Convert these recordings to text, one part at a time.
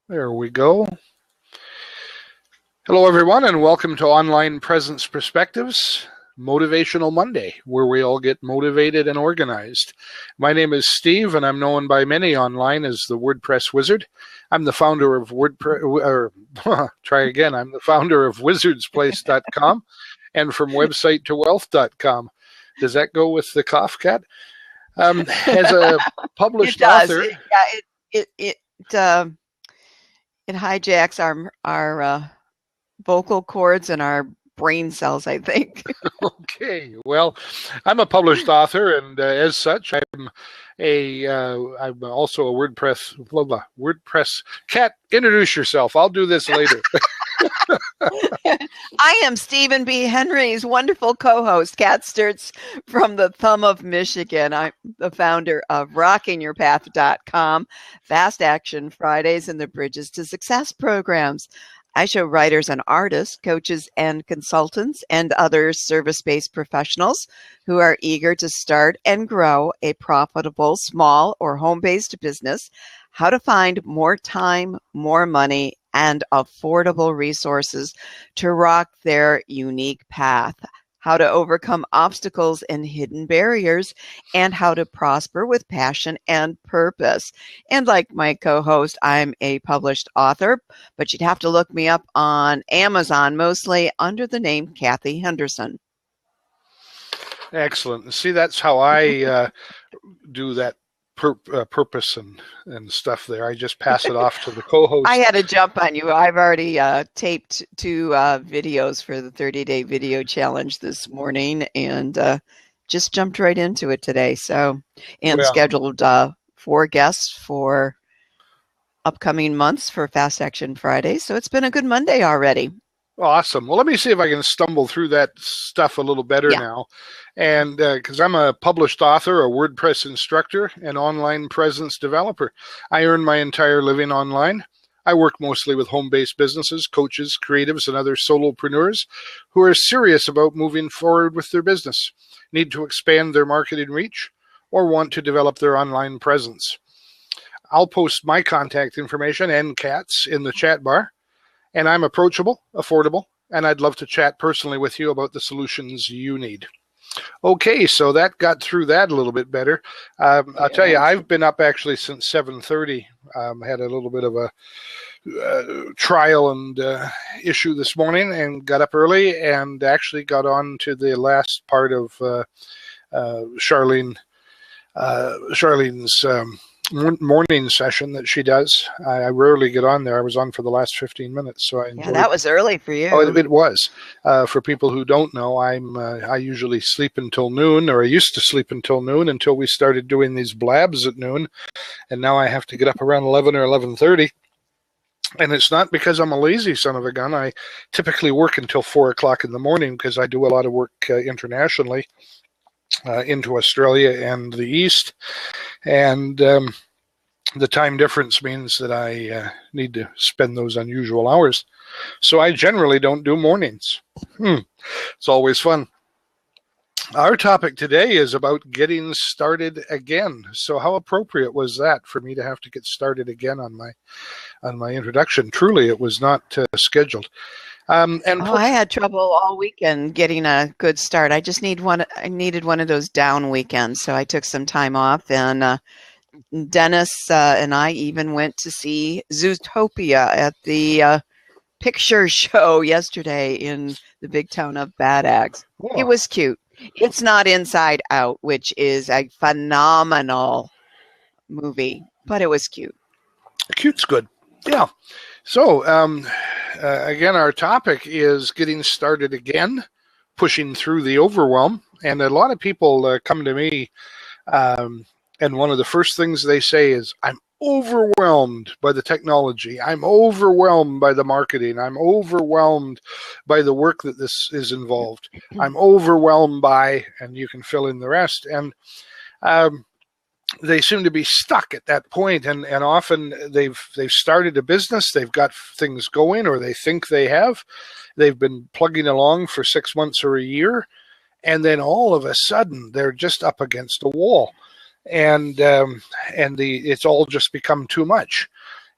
There we go. Hello, everyone, and welcome to Online Presence Perspectives, Motivational Monday, where we all get motivated and organized. My name is Steve, and I'm known by many online as the WordPress Wizard. I'm the founder of I'm the founder of wizardsplace.com and from website to wealth.com. Does that go with the cough, Cat? As a published author, it hijacks our vocal cords and our brain cells, I think. Okay, well, I'm a published author, and as such, I'm also a WordPress. Cat, introduce yourself. I'll do this later. I am Stephen B. Henry's wonderful co-host, Kat Sturtz from the Thumb of Michigan. I'm the founder of rockingyourpath.com, Fast Action Fridays, and the Bridges to Success programs. I show writers and artists, coaches and consultants, and other service-based professionals who are eager to start and grow a profitable small or home-based business, how to find more time, more money, and affordable resources to rock their unique path, how to overcome obstacles and hidden barriers, and how to prosper with passion and purpose. And like my co-host, I'm a published author, but you'd have to look me up on Amazon, mostly under the name Kathy Henderson. Excellent. See, that's how I do that purpose and stuff there. I just pass it off to the co-host. I had to jump on you. I've already taped 2 videos for the 30-day video challenge this morning and just jumped right into it today. Scheduled 4 guests for upcoming months for Fast Action Friday. So it's been a good Monday already. Awesome. Well, let me see if I can stumble through that stuff a little better now. And because I'm a published author, a WordPress instructor, and online presence developer. I earn my entire living online. I work mostly with home-based businesses, coaches, creatives, and other solopreneurs who are serious about moving forward with their business, need to expand their marketing reach, or want to develop their online presence. I'll post my contact information and Kat's in the chat bar. And I'm approachable, affordable, and I'd love to chat personally with you about the solutions you need. Okay, so that got through that a little bit better. I'll tell you, I've been up actually since 7:30. Had a little bit of a trial and issue this morning and got up early and actually got on to the last part of Charlene's morning session that she does. I rarely get on there. I was on for the last 15 minutes, so I enjoyed. Yeah, that was early for you. Oh, it was. For people who don't know, I usually sleep until noon, or I used to sleep until noon until we started doing these blabs at noon, and now I have to get up around 11 or 11:30. And it's not because I'm a lazy son of a gun. I typically work until 4 o'clock in the morning because I do a lot of work internationally. Into Australia and the East, and the time difference means that I need to spend those unusual hours. So I generally don't do mornings. It's always fun. Our topic today is about getting started again. So how appropriate was that for me to have to get started again on my introduction? Truly, it was not scheduled. I had trouble all weekend getting a good start. I needed one of those down weekends, so I took some time off. And Dennis and I even went to see Zootopia at the picture show yesterday in the big town of Bad Axe. Oh. It was cute. It's not Inside Out, which is a phenomenal movie, but it was cute. Cute's good. Yeah. So, again, our topic is getting started again, pushing through the overwhelm. And a lot of people come to me, and one of the first things they say is, I'm overwhelmed by the technology. I'm overwhelmed by the marketing. I'm overwhelmed by the work that this is involved. I'm overwhelmed by, and you can fill in the rest. And they seem to be stuck at that point, and often they've started a business, they've got things going, or they think they have. They've been plugging along for 6 months or a year, and then all of a sudden they're just up against a wall, and it's all just become too much.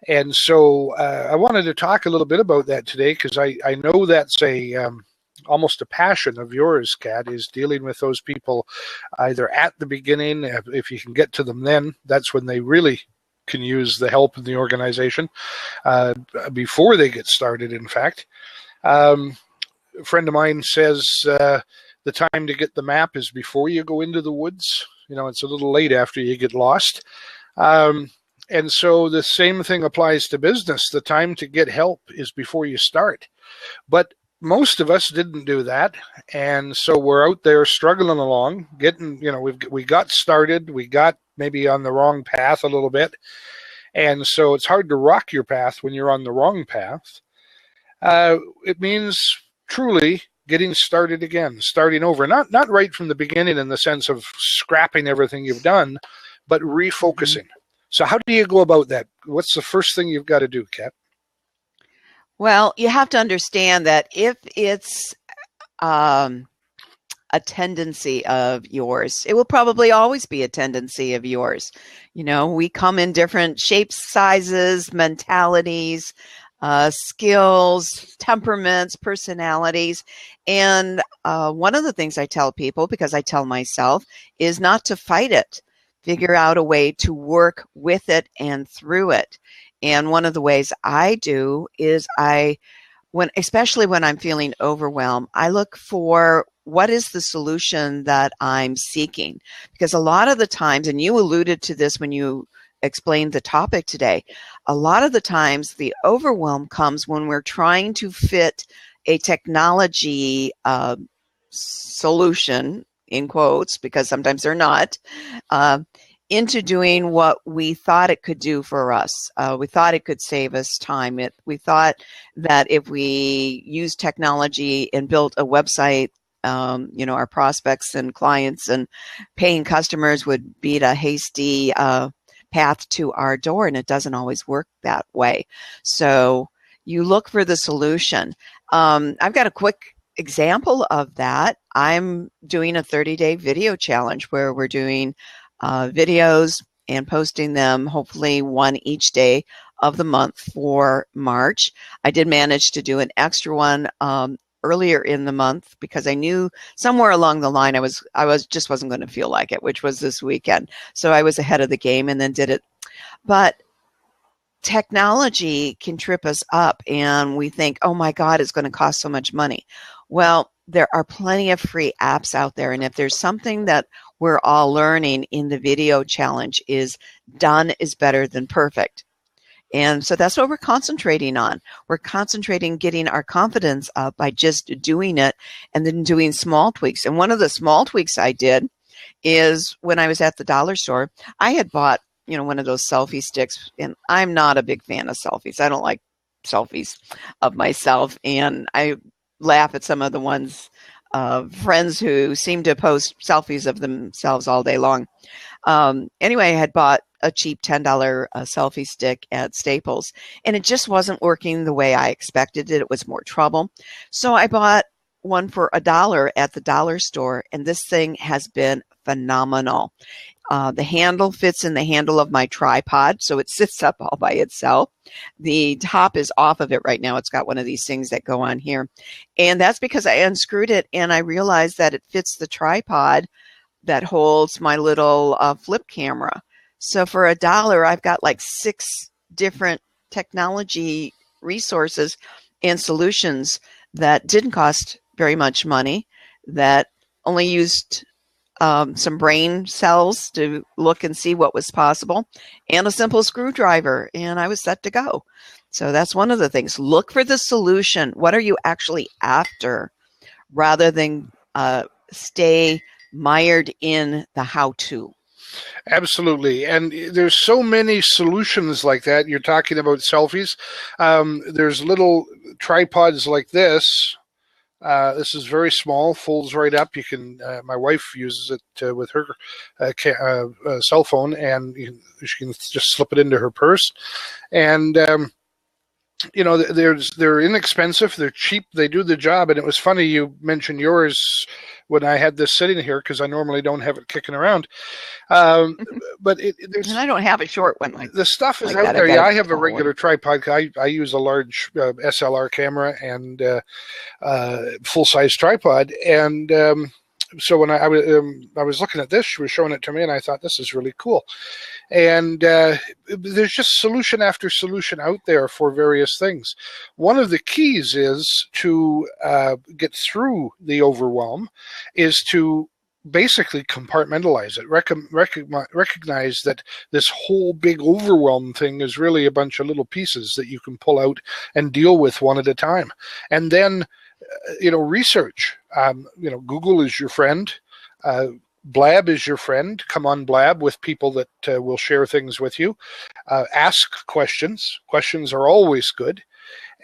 And so I wanted to talk a little bit about that today, because I know that's almost a passion of yours, Kat, is dealing with those people either at the beginning, if you can get to them then, that's when they really can use the help in the organization, before they get started, in fact. A friend of mine says the time to get the map is before you go into the woods. It's a little late after you get lost. And so the same thing applies to business. The time to get help is before you start. But most of us didn't do that. And so we're out there struggling along, we got started, we got maybe on the wrong path a little bit. And so it's hard to rock your path when you're on the wrong path. It means truly getting started again, starting over, not right from the beginning in the sense of scrapping everything you've done, but refocusing. So how do you go about that? What's the first thing you've got to do, Kat? Well, you have to understand that if it's a tendency of yours, it will probably always be a tendency of yours. We come in different shapes, sizes, mentalities, skills, temperaments, personalities. And one of the things I tell people, because I tell myself, is not to fight it. Figure out a way to work with it and through it. And one of the ways I do is especially when I'm feeling overwhelmed, I look for what is the solution that I'm seeking. Because a lot of the times, and you alluded to this when you explained the topic today, a lot of the times the overwhelm comes when we're trying to fit a technology solution, in quotes, because sometimes they're not, into doing what we thought it could do for us. We thought it could save us time. We thought that if we used technology and built a website, our prospects and clients and paying customers would beat a hasty path to our door, and it doesn't always work that way. So you look for the solution. I've got a quick example of that. I'm doing a 30-day video challenge where we're doing videos and posting them, hopefully one each day of the month for March. I did manage to do an extra one earlier in the month because I knew somewhere along the line I just wasn't going to feel like it, which was this weekend. So I was ahead of the game and then did it. But technology can trip us up and we think, oh my God, it's going to cost so much money. Well, there are plenty of free apps out there. And if there's something that we're all learning in the video challenge is done is better than perfect. And so that's what we're concentrating on. We're concentrating getting our confidence up by just doing it and then doing small tweaks. And one of the small tweaks I did is when I was at the dollar store, I had bought, one of those selfie sticks, and I'm not a big fan of selfies. I don't like selfies of myself. And I laugh at some of the ones friends who seem to post selfies of themselves all day long. Anyway, I had bought a cheap $10 selfie stick at Staples, and it just wasn't working the way I expected it. It was more trouble. So I bought one for $1 at the dollar store, and this thing has been phenomenal. The handle fits in the handle of my tripod, so it sits up all by itself. The top is off of it right now. It's got one of these things that go on here. And that's because I unscrewed it and I realized that it fits the tripod that holds my little flip camera. So for $1, I've got like 6 different technology resources and solutions that didn't cost very much money, that only used some brain cells to look and see what was possible, and a simple screwdriver, and I was set to go. So that's one of the things. Look for the solution. What are you actually after, rather than stay mired in the how-to. Absolutely. And there's so many solutions like that. You're talking about selfies. There's little tripods like this. This is very small, folds right up. You can. My wife uses it with her cell phone, and she can just slip it into her purse. And you know, they're inexpensive, they're cheap, they do the job. And it was funny you mentioned yours when I had this sitting here, because I normally don't have it kicking around. But there's, and I don't have a short one like the stuff is like out that. there. Yeah, I have a tall one. regular tripod. I use a large SLR camera and full size tripod. And so when I was looking at this, she was showing it to me, and I thought, this is really cool. And there's just solution after solution out there for various things. One of the keys is to get through the overwhelm is to basically compartmentalize it, recognize that this whole big overwhelm thing is really a bunch of little pieces that you can pull out and deal with one at a time. And then, research. Google is your friend. Blab is your friend. Come on Blab with people that will share things with you. Ask questions. Questions are always good.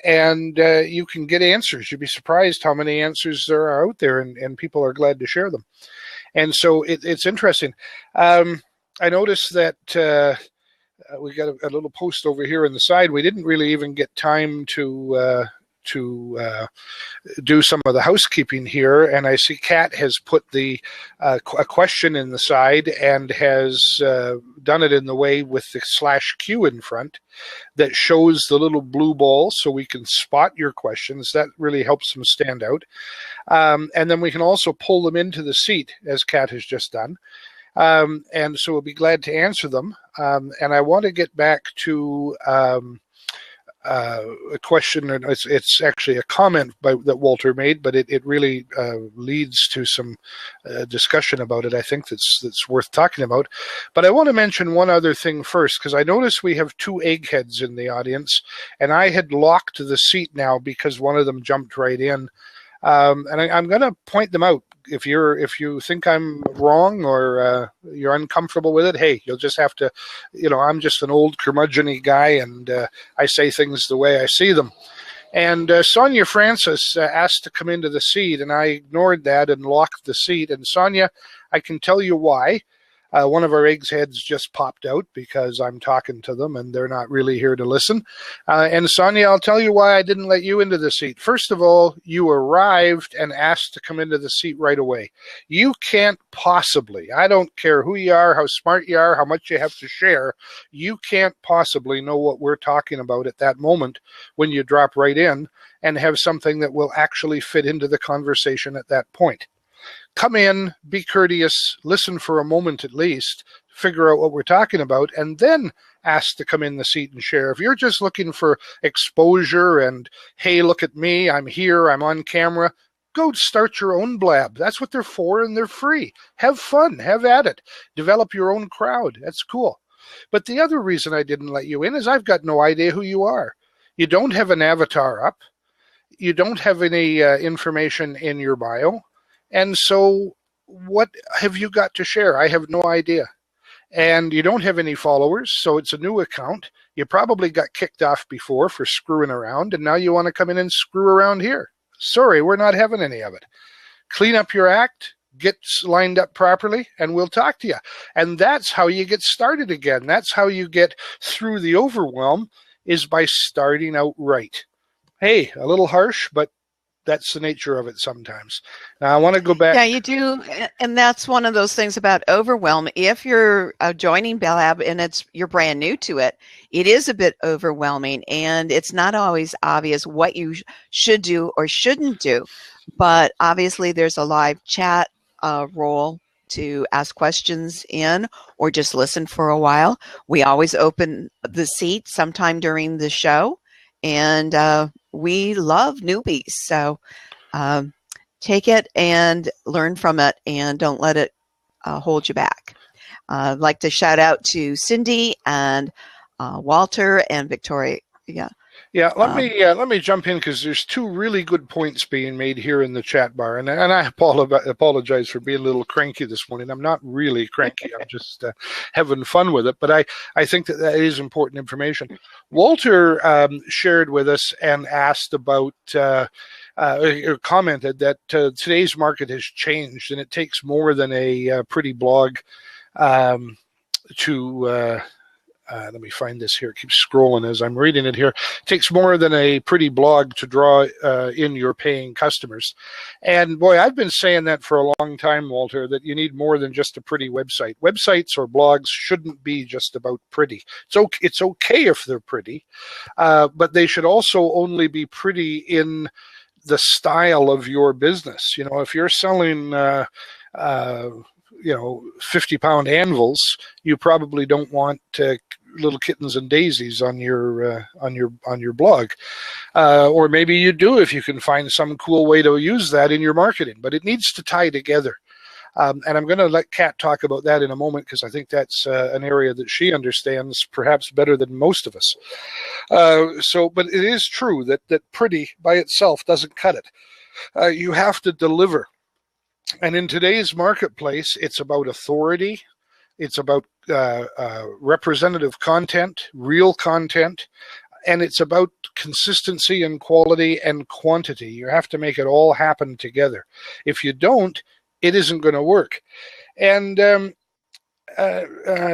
And you can get answers. You'd be surprised how many answers there are out there, and people are glad to share them. And so it's interesting. I noticed that we got a little post over here on the side. We didn't really even get time to do some of the housekeeping here, and I see Kat has put a question in the side and has done it in the way with the /Q in front that shows the little blue ball so we can spot your questions. That really helps them stand out. And then we can also pull them into the seat, as Kat has just done. And so we'll be glad to answer them. And I want to get back to a question, and it's actually a comment that Walter made, but it really leads to some discussion about it, I think, that's worth talking about. But I want to mention one other thing first, because I notice we have two eggheads in the audience, and I had locked the seat now because one of them jumped right in. And I'm going to point them out. If you think I'm wrong or you're uncomfortable with it, hey, you'll just have to, I'm just an old curmudgeon-y guy, and I say things the way I see them. And Sonia Francis asked to come into the seat, and I ignored that and locked the seat. And Sonia, I can tell you why. One of our eggs heads just popped out because I'm talking to them and they're not really here to listen. And Sonia, I'll tell you why I didn't let you into the seat. First of all, you arrived and asked to come into the seat right away. You can't possibly, I don't care who you are, how smart you are, how much you have to share, you can't possibly know what we're talking about at that moment when you drop right in and have something that will actually fit into the conversation at that point. Come in, be courteous, listen for a moment at least, figure out what we're talking about, and then ask to come in the seat and share. If you're just looking for exposure and, hey, look at me, I'm here, I'm on camera, go start your own Blab. That's what they're for, and they're free. Have fun, have at it. Develop your own crowd. That's cool. But the other reason I didn't let you in is I've got no idea who you are. You don't have an avatar up. You don't have any information in your bio. And so what have you got to share? I have no idea. And you don't have any followers, so it's a new account. You probably got kicked off before for screwing around, and now you want to come in and screw around here. Sorry, we're not having any of it. Clean up your act, get lined up properly, and we'll talk to you. And that's how you get started again. That's how you get through the overwhelm, is by starting out right. Hey, a little harsh, but that's the nature of it sometimes. Now, I want to go back. Yeah, you do. And that's one of those things about overwhelm. If you're joining Blab and you're brand new to it, it is a bit overwhelming, and it's not always obvious what you should do or shouldn't do. But obviously there's a live chat role to ask questions in or just listen for a while. We always open the seat sometime during the show, and we love newbies. So take it and learn from it, and don't let it hold you back. I'd like to shout out to Cindy and Walter and Victoria. Yeah, let me jump in, because there's two really good points being made here in the chat bar, and I apologize for being a little cranky this morning. I'm not really cranky. I'm just having fun with it, but I think that is important information. Walter shared with us and asked about, or commented that today's market has changed, and it takes more than a pretty blog to let me find this here. It keeps scrolling as I'm reading it here. It takes more than a pretty blog to draw in your paying customers. And boy, I've been saying that for a long time, Walter, that you need more than just a pretty website. Websites or blogs shouldn't be just about pretty. It's okay if they're pretty, but they should also only be pretty in the style of your business. You know, if you're selling 50-pound anvils, you probably don't want little kittens and daisies on your blog, or maybe you do if you can find some cool way to use that in your marketing. But it needs to tie together, and I'm going to let Kat talk about that in a moment, because I think that's an area that she understands perhaps better than most of us. But it is true that pretty by itself doesn't cut it. You have to deliver. And in today's marketplace, it's about authority, it's about representative content, real content, and it's about consistency and quality and quantity. You have to make it all happen together. If you don't, it isn't going to work. And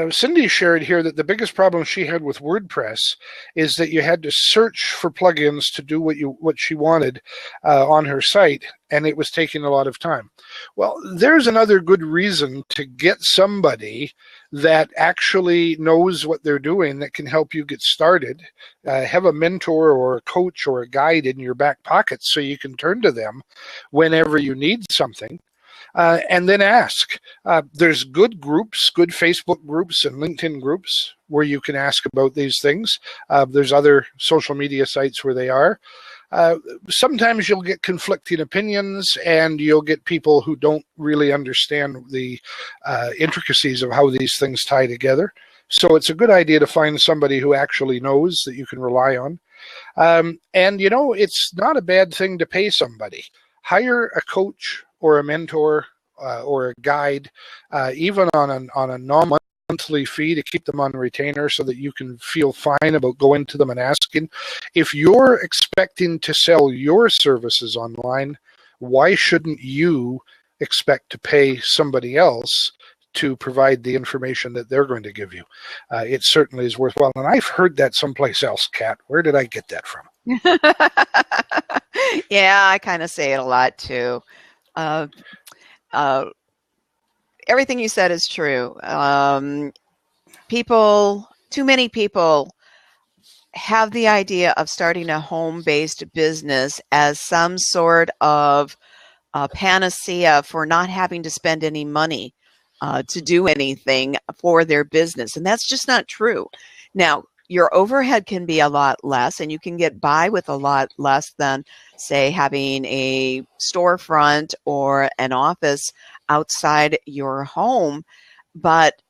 Cindy shared here that the biggest problem she had with WordPress is that you had to search for plugins to do what she wanted on her site, and it was taking a lot of time. Well, there's another good reason to get somebody that actually knows what they're doing that can help you get started. Have a mentor or a coach or a guide in your back pocket so you can turn to them whenever you need something. And then ask. There's good groups, good Facebook groups and LinkedIn groups where you can ask about these things. There's other social media sites where they are. Sometimes you'll get conflicting opinions, and you'll get people who don't really understand the intricacies of how these things tie together. So it's a good idea to find somebody who actually knows that you can rely on. And, you know, it's not a bad thing to pay somebody. Hire a coach or a mentor or a guide, even on a non-monthly fee, to keep them on retainer so that you can feel fine about going to them and asking. If you're expecting to sell your services online, why shouldn't you expect to pay somebody else to provide the information that they're going to give you? It certainly is worthwhile. And I've heard that someplace else, Kat. Where did I get that from? Yeah, I kind of say it a lot too. Everything you said is true. Too many people have the idea of starting a home-based business as some sort of panacea for not having to spend any money to do anything for their business. And that's just not true. Now, your overhead can be a lot less, and you can get by with a lot less than, say, having a storefront or an office outside your home. But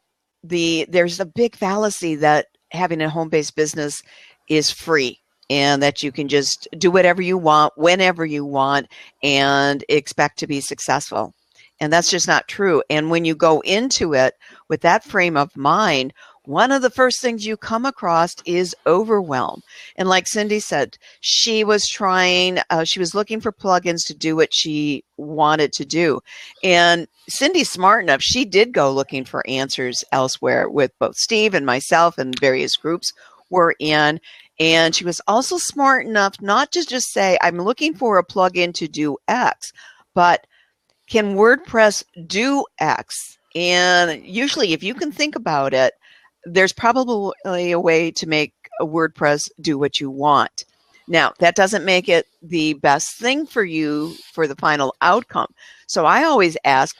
there's a big fallacy that having a home-based business is free, and that you can just do whatever you want, whenever you want, and expect to be successful. And that's just not true. And when you go into it with that frame of mind, one of the first things you come across is overwhelm. And like Cindy said, she was looking for plugins to do what she wanted to do. And Cindy's smart enough, she did go looking for answers elsewhere with both Steve and myself and various groups we're in. And she was also smart enough not to just say, I'm looking for a plugin to do X, but can WordPress do X? And usually, if you can think about it, there's probably a way to make a WordPress do what you want. Now, that doesn't make it the best thing for you for the final outcome. So I always ask,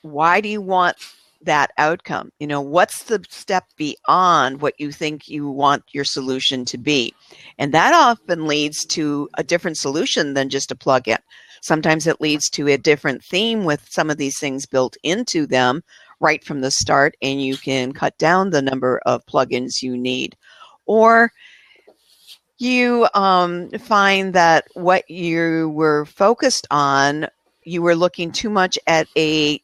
why do you want that outcome? You know, what's the step beyond what you think you want your solution to be? And that often leads to a different solution than just a plugin. Sometimes it leads to a different theme with some of these things built into them right from the start, and you can cut down the number of plugins you need. Or you find that what you were focused on, you were looking too much at a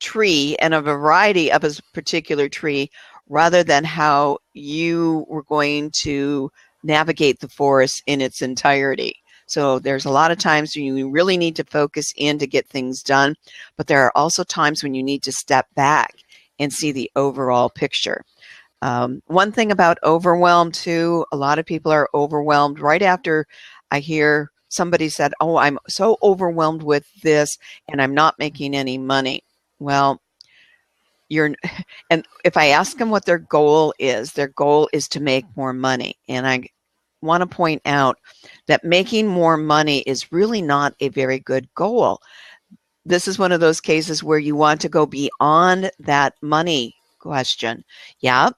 tree and a variety of a particular tree rather than how you were going to navigate the forest in its entirety. So there's a lot of times when you really need to focus in to get things done, but there are also times when you need to step back and see the overall picture. One thing about overwhelm too, a lot of people are overwhelmed right after I hear somebody said, oh, I'm so overwhelmed with this and I'm not making any money. Well, and if I ask them what their goal is to make more money. And I want to point out that making more money is really not a very good goal. This is one of those cases where you want to go beyond that money question. Yeah,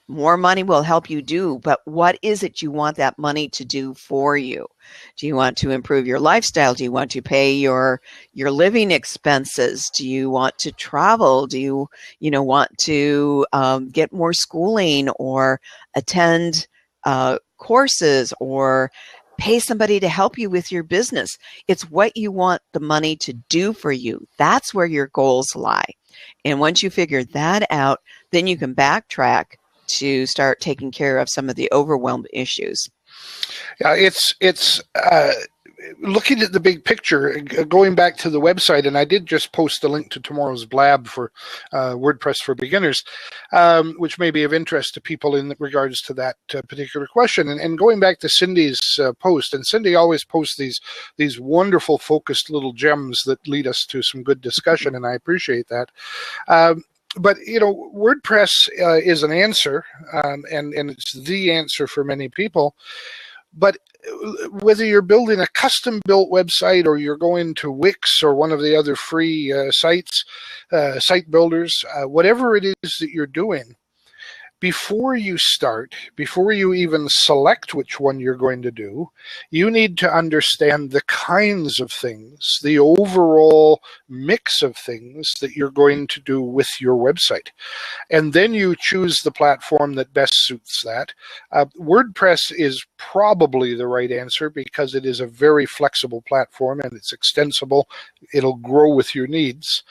more money will help you do, but what is it you want that money to do for you? Do you want to improve your lifestyle? Do you want to pay your living expenses? Do you want to travel? Do you want to get more schooling or attend courses or pay somebody to help you with your business? It's what you want the money to do for you. That's where your goals lie. And once you figure that out, then you can backtrack to start taking care of some of the overwhelmed issues. Yeah, it's looking at the big picture, going back to the website, and I did just post a link to tomorrow's Blab for WordPress for beginners, which may be of interest to people in regards to that particular question. And going back to Cindy's post, and Cindy always posts these wonderful focused little gems that lead us to some good discussion, and I appreciate that. But, WordPress is an answer, and it's the answer for many people. But whether you're building a custom-built website or you're going to Wix or one of the other free sites, site builders, whatever it is that you're doing, before you start, before you even select which one you're going to do, you need to understand the kinds of things, the overall mix of things that you're going to do with your website. And then you choose the platform that best suits that. WordPress is probably the right answer because it is a very flexible platform and it's extensible. It'll grow with your needs.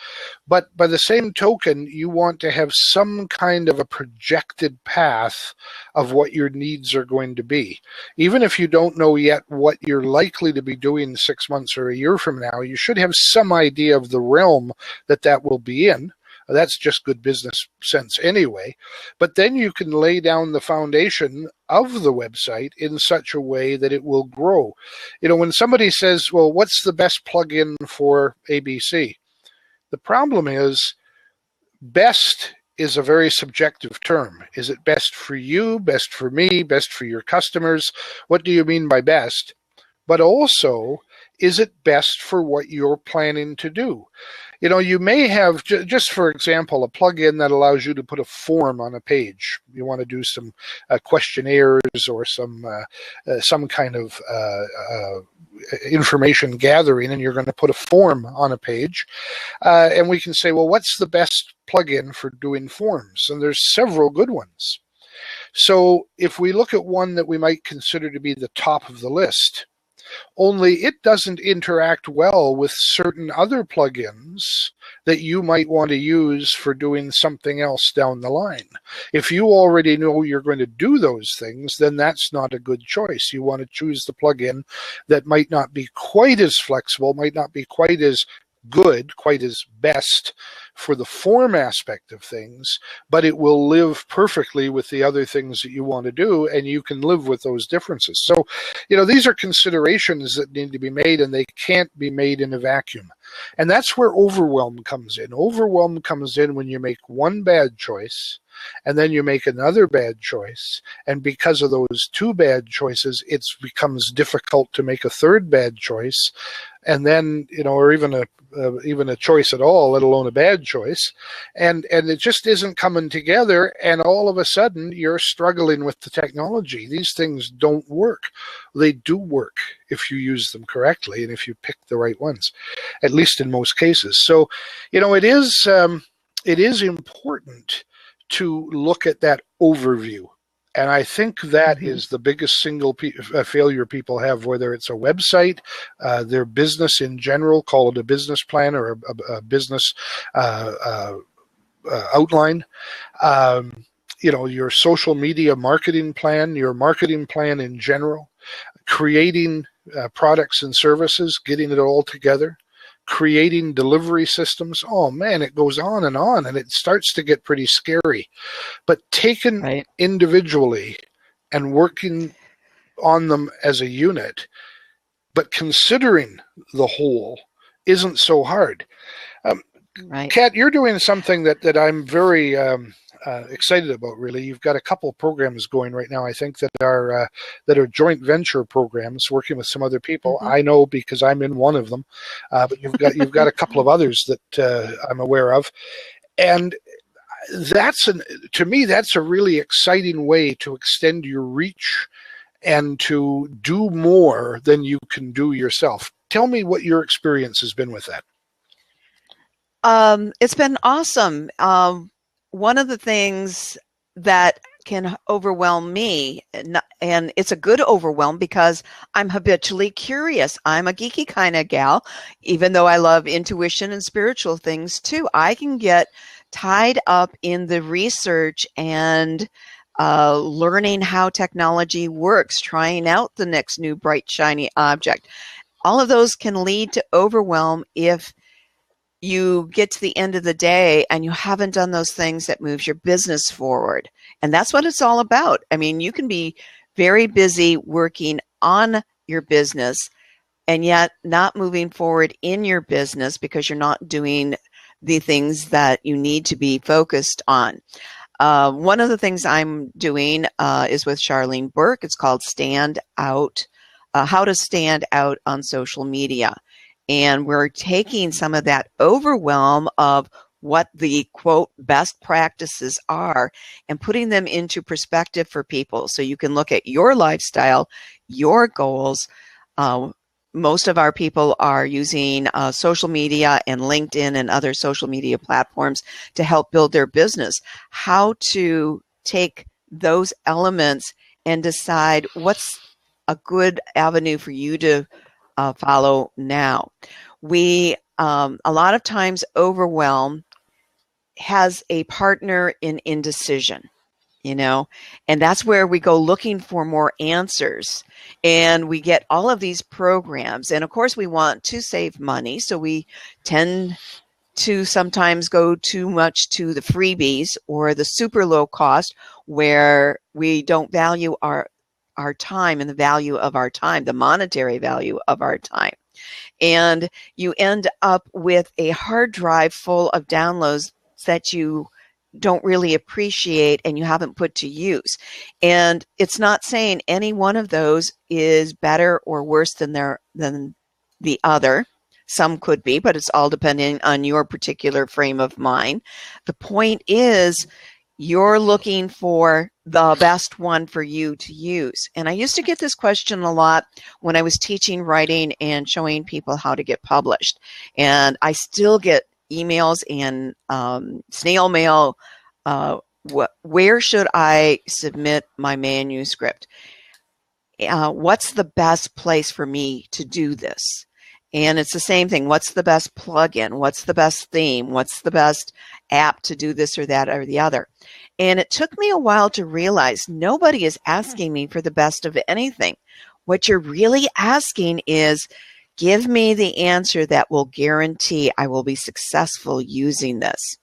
But by the same token, you want to have some kind of a projected path of what your needs are going to be. Even if you don't know yet what you're likely to be doing 6 months or a year from now, you should have some idea of the realm that will be in. That's just good business sense anyway. But then you can lay down the foundation of the website in such a way that it will grow. When somebody says, well, what's the best plugin for ABC? The problem is best is a very subjective term. Is it best for you, best for me, best for your customers? What do you mean by best? But also, is it best for what you're planning to do? You may have, just for example, a plugin that allows you to put a form on a page. You want to do some questionnaires or some kind of information gathering, and you're going to put a form on a page. And we can say, well, what's the best plugin for doing forms? And there's several good ones. So if we look at one that we might consider to be the top of the list, only it doesn't interact well with certain other plugins that you might want to use for doing something else down the line. If you already know you're going to do those things, then that's not a good choice. You want to choose the plugin that might not be quite as flexible, might not be quite as good, quite as best for the form aspect of things, but it will live perfectly with the other things that you want to do, and you can live with those differences. So, these are considerations that need to be made, and they can't be made in a vacuum. And that's where overwhelm comes in. Overwhelm comes in when you make one bad choice, and then you make another bad choice, and because of those two bad choices, it becomes difficult to make a third bad choice, and then, or even a choice at all, let alone a bad choice, and it just isn't coming together, and all of a sudden you're struggling with the technology. These things don't work. They do work if you use them correctly and if you pick the right ones, at least in most cases. So, it is important to look at that overview. And I think that is the biggest single failure people have, whether it's a website, their business in general, call it a business plan or a business outline, your social media marketing plan, your marketing plan in general, creating products and services, getting it all together. creating delivery systems, oh man, it goes on, and it starts to get pretty scary. But taken individually and working on them as a unit, but considering the whole isn't so hard. Kat, you're doing something that I'm very excited about, really. You've got a couple of programs going right now, I think, that are joint venture programs, working with some other people. I know because I'm in one of them, but you've got a couple of others that I'm aware of, and to me that's a really exciting way to extend your reach and to do more than you can do yourself. Tell me what your experience has been with that. It's been awesome. One of the things that can overwhelm me, and it's a good overwhelm because I'm habitually curious. I'm a geeky kind of gal, even though I love intuition and spiritual things too. I can get tied up in the research and learning how technology works, trying out the next new bright, shiny object. All of those can lead to overwhelm if you get to the end of the day and you haven't done those things that moves your business forward. And that's what it's all about. I mean, you can be very busy working on your business and yet not moving forward in your business because you're not doing the things that you need to be focused on. One of the things I'm doing is with Charlene Burke. It's called Stand Out, How to Stand Out on Social Media. And we're taking some of that overwhelm of what the, quote, best practices are and putting them into perspective for people. So you can look at your lifestyle, your goals. Most of our people are using social media and LinkedIn and other social media platforms to help build their business. How to take those elements and decide what's a good avenue for you to follow now. We, a lot of times, overwhelm has a partner in indecision, and that's where we go looking for more answers. And we get all of these programs. And of course, we want to save money. So we tend to sometimes go too much to the freebies or the super low cost where we don't value our time and the value of our time, the monetary value of our time. And you end up with a hard drive full of downloads that you don't really appreciate and you haven't put to use. And it's not saying any one of those is better or worse than the other. Some could be, but it's all depending on your particular frame of mind. The point is, you're looking for the best one for you to use. And I used to get this question a lot when I was teaching writing and showing people how to get published. And I still get emails and snail mail. Where should I submit my manuscript? What's the best place for me to do this? And it's the same thing. What's the best plugin? What's the best theme? What's the best app to do this or that or the other? And it took me a while to realize nobody is asking me for the best of anything. What you're really asking is, give me the answer that will guarantee I will be successful using this.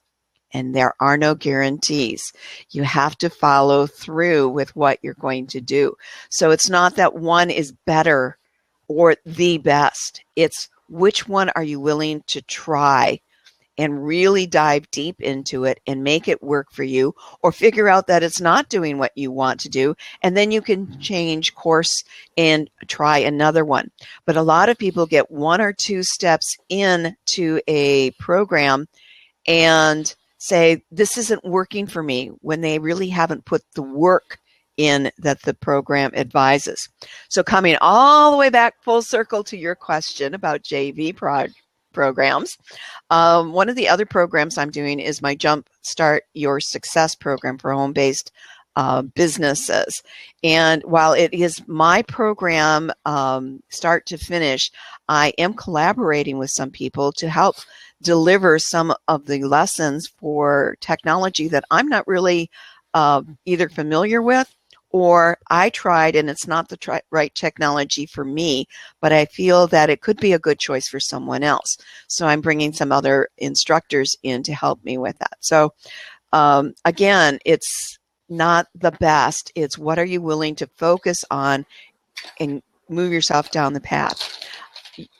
And there are no guarantees. You have to follow through with what you're going to do. So it's not that one is better or the best. It's which one are you willing to try and really dive deep into it and make it work for you, or figure out that it's not doing what you want to do, and then you can change course and try another one. But a lot of people get one or two steps into a program and say, this isn't working for me, when they really haven't put the work in that the program advises. So coming all the way back full circle to your question about JV programs, one of the other programs I'm doing is my Jump Start Your Success program for home-based businesses. And while it is my program start to finish, I am collaborating with some people to help deliver some of the lessons for technology that I'm not really either familiar with or I tried and it's not the right technology for me, but I feel that it could be a good choice for someone else. So I'm bringing some other instructors in to help me with that. So again, it's not the best. It's what are you willing to focus on and move yourself down the path.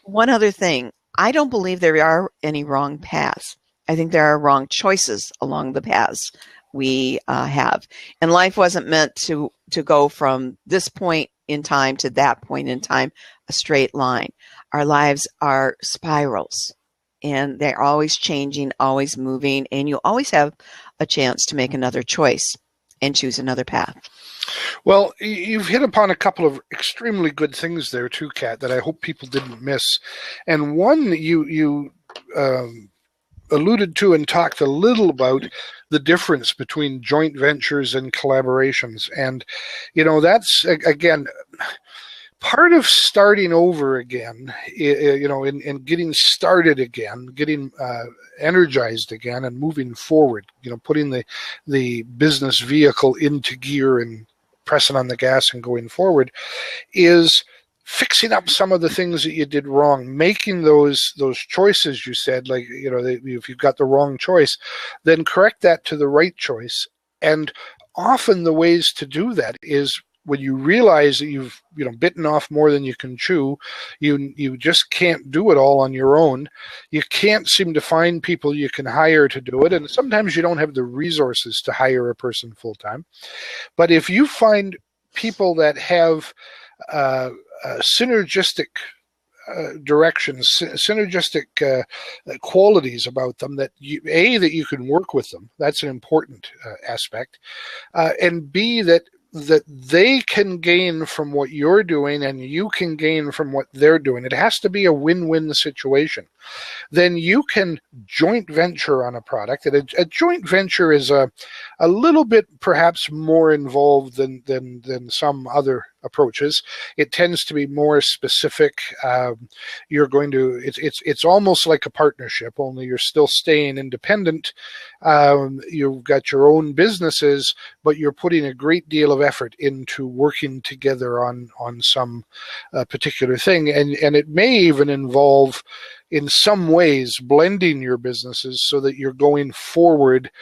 One other thing, I don't believe there are any wrong paths. I think there are wrong choices along the paths we have. And life wasn't meant to go from this point in time to that point in time, a straight line. Our lives are spirals, and they're always changing, always moving, and you always have a chance to make another choice and choose another path. Well, you've hit upon a couple of extremely good things there too, Kat, that I hope people didn't miss. And one you alluded to and talked a little about the difference between joint ventures and collaborations. And, that's, again, part of starting over again, and getting started again, getting energized again and moving forward, putting the business vehicle into gear and pressing on the gas and going forward, is fixing up some of the things that you did wrong, making those choices you said, like, if you've got the wrong choice, then correct that to the right choice. And often the ways to do that is when you realize that you've bitten off more than you can chew, you just can't do it all on your own. You can't seem to find people you can hire to do it, and sometimes you don't have the resources to hire a person full time. But if you find people that have synergistic directions, synergistic qualities about them, that you can work with them, that's an important aspect, and B, that they can gain from what you're doing and you can gain from what they're doing. It has to be a win-win situation. Then you can joint venture on a product. And a joint venture is a little bit perhaps more involved than some other approaches. It tends to be more specific. It's almost like a partnership, only you're still staying independent. You've got your own businesses, but you're putting a great deal of effort into working together on some particular thing. And it may even involve, in some ways, blending your businesses so that you're going forward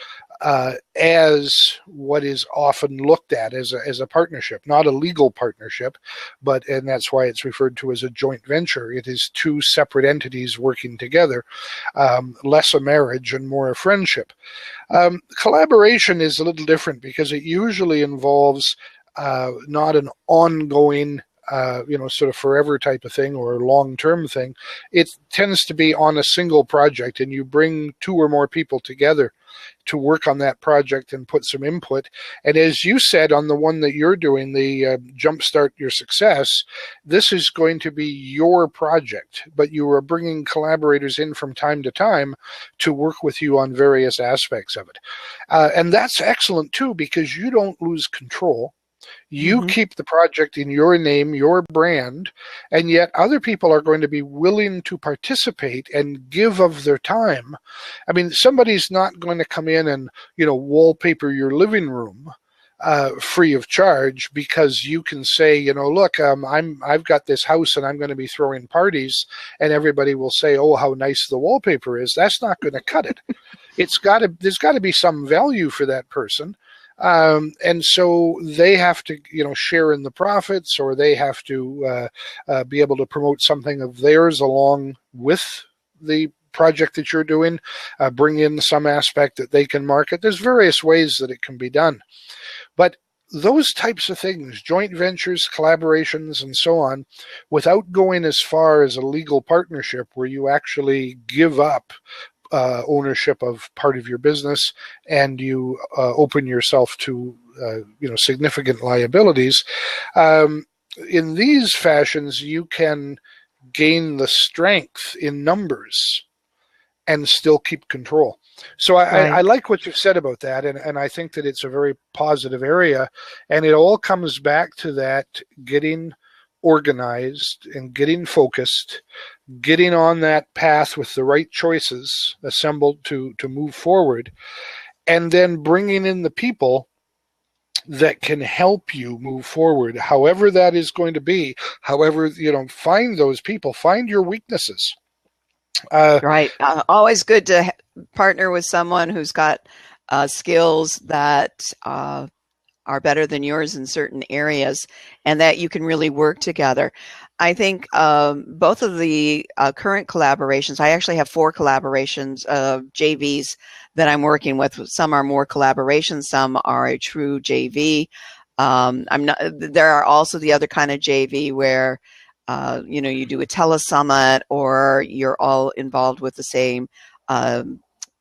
as what is often looked at as a partnership, not a legal partnership, and that's why it's referred to as a joint venture. It is two separate entities working together, less a marriage and more a friendship. Collaboration is a little different because it usually involves not an ongoing sort of forever type of thing or a long-term thing. It tends to be on a single project, and you bring two or more people together to work on that project and put some input. And as you said, on the one that you're doing, the Jumpstart Your Success, this is going to be your project, but you are bringing collaborators in from time to time to work with you on various aspects of it. And that's excellent too, because you don't lose control. You keep the project in your name, your brand, and yet other people are going to be willing to participate and give of their time. I mean, somebody's not going to come in and, wallpaper your living room free of charge because you can say, look, I've got this house and I'm going to be throwing parties, and everybody will say, oh, how nice the wallpaper is. That's not going to cut it. There's got to be some value for that person. And so they have to, share in the profits, or they have to be able to promote something of theirs along with the project that you're doing, bring in some aspect that they can market. There's various ways that it can be done. But those types of things, joint ventures, collaborations, and so on, without going as far as a legal partnership where you actually give up ownership of part of your business and you open yourself to significant liabilities, in these fashions you can gain the strength in numbers and still keep control. So I like what you've said about that, and I think that it's a very positive area, and it all comes back to that getting organized and getting focused, getting on that path with the right choices assembled to move forward, and then bringing in the people that can help you move forward, however that is going to be. However, find those people, find your weaknesses. Right. Always good to partner with someone who's got skills that are better than yours in certain areas, and that you can really work together. I think both of the current collaborations, I actually have 4 collaborations of JVs that I'm working with. Some are more collaborations, some are a true JV. There are also the other kind of JV where you do a telesummit, or you're all involved with the same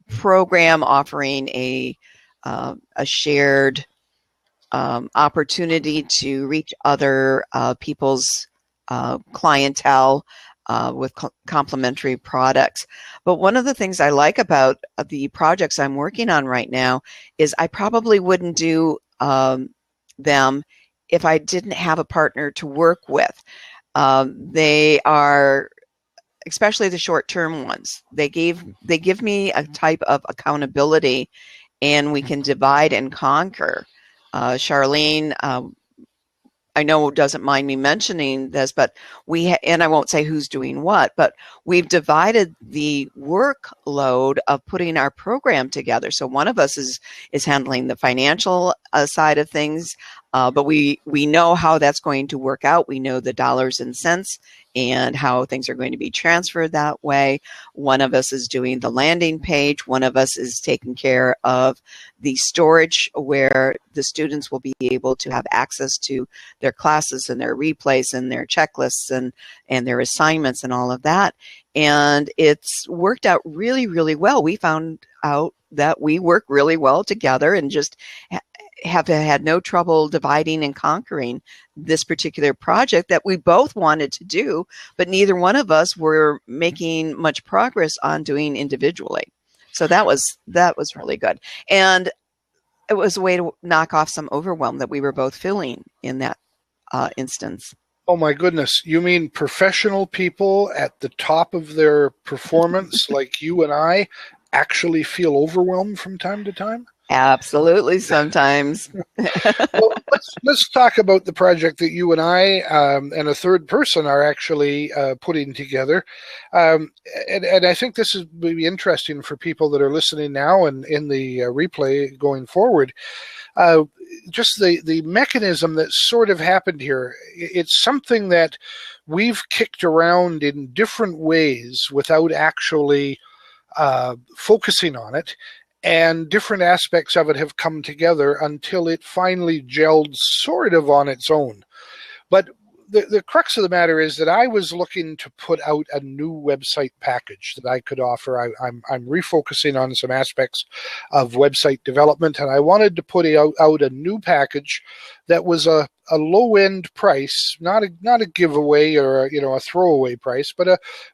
program, offering a shared opportunity to reach other people's clientele with complementary products. But one of the things I like about the projects I'm working on right now is I probably wouldn't do them if I didn't have a partner to work with. They are, especially the short-term ones, they give me a type of accountability, and we can divide and conquer. Charlene, I know doesn't mind me mentioning this, but and I won't say who's doing what, but we've divided the workload of putting our program together. So one of us is handling the financial side of things, but we know how that's going to work out. We know the dollars and cents and how things are going to be transferred that way. One of us is doing the landing page. One of us is taking care of the storage, where the students will be able to have access to their classes and their replays and their checklists and their assignments and all of that. And it's worked out really, really well. We found out that we work really well together, and just have had no trouble dividing and conquering this particular project that we both wanted to do, but neither one of us were making much progress on doing individually. So that was really good. And it was a way to knock off some overwhelm that we were both feeling in that instance. Oh my goodness. You mean professional people at the top of their performance, like you and I, actually feel overwhelmed from time to time? Absolutely, sometimes. Well, let's talk about the project that you and I and a third person are actually putting together. And I think this is maybe interesting for people that are listening now and in the replay going forward. Just the mechanism that sort of happened here. It's something that we've kicked around in different ways without actually focusing on it. And different aspects of it have come together until it finally gelled sort of on its own. But the crux of the matter is that I was looking to put out a new website package that I could offer. I'm refocusing on some aspects of website development, and I wanted to put out a new package that was a low-end price, not a giveaway or a throwaway price, but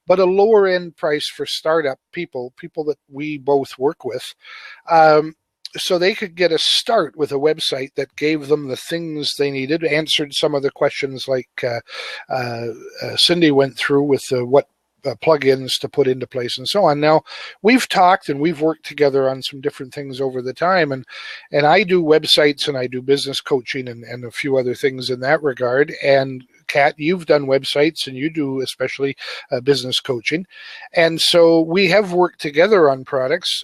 a lower-end price for startup people that we both work with. So they could get a start with a website that gave them the things they needed, answered some of the questions like Cindy went through with what plugins to put into place and so on. Now, we've talked and we've worked together on some different things over the time, and I do websites and I do business coaching and a few other things in that regard. And Kat, you've done websites and you do especially business coaching. And so we have worked together on projects.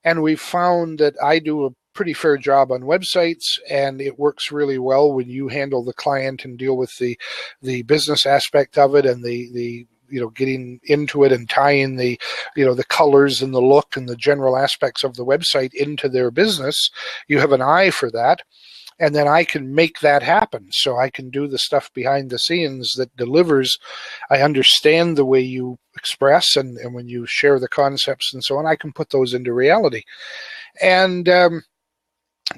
And we found that I do a pretty fair job on websites, and it works really well when you handle the client and deal with the business aspect of it and the getting into it and tying the colors and the look and the general aspects of the website into their business. You have an eye for that. And then I can make that happen. So I can do the stuff behind the scenes that delivers. I understand the way you express and when you share the concepts and so on, I can put those into reality. And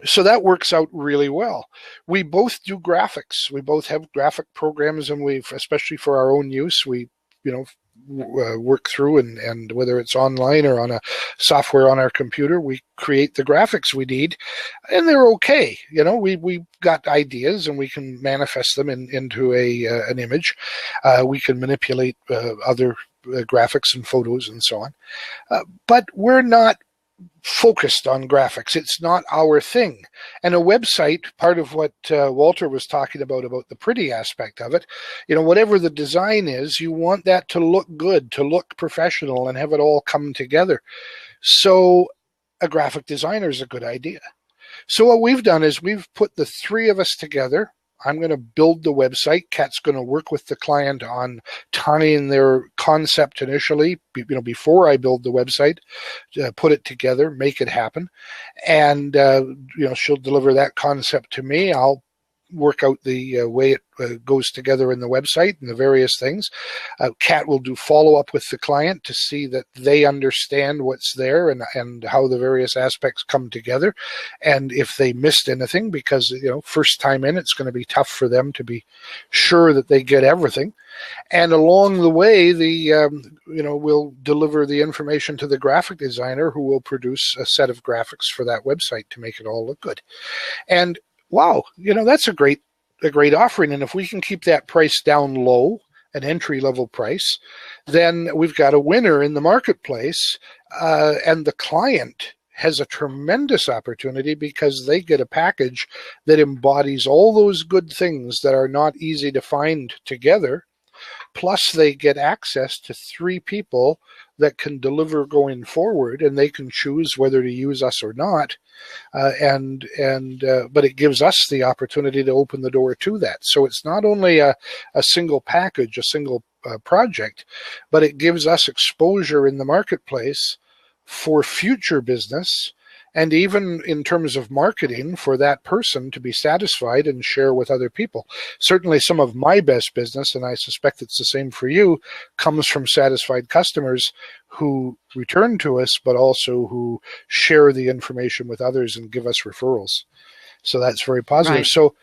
so that works out really well. We both do graphics. We both have graphic programs, and especially for our own use, we work through and whether it's online or on a software on our computer, we create the graphics we need, and they're okay. We got ideas and we can manifest them into an image. We can manipulate other graphics and photos and so on. But we're not focused on graphics. It's not our thing. And a website, part of what Walter was talking about the pretty aspect of it, whatever the design is, you want that to look good, to look professional, and have it all come together. So a graphic designer is a good idea. So what we've done is we've put the three of us together. I'm going to build the website. Kat's going to work with the client on tying their concept initially, before I build the website, put it together, make it happen. And, she'll deliver that concept to me. I'll work out the way it goes together in the website and the various things. Kat will do follow-up with the client to see that they understand what's there and how the various aspects come together. And if they missed anything, because first time in, it's going to be tough for them to be sure that they get everything. And along the way, we'll deliver the information to the graphic designer, who will produce a set of graphics for that website to make it all look good. And wow, that's a great offering. And if we can keep that price down low, an entry-level price, then we've got a winner in the marketplace, and the client has a tremendous opportunity because they get a package that embodies all those good things that are not easy to find together. Plus, they get access to three people that can deliver going forward, and they can choose whether to use us or not. But it gives us the opportunity to open the door to that. So it's not only a single package, a single project, but it gives us exposure in the marketplace for future business, and even in terms of marketing for that person to be satisfied and share with other people. Certainly some of my best business, and I suspect it's the same for you, comes from satisfied customers who return to us, but also who share the information with others and give us referrals. So that's very positive. Right. So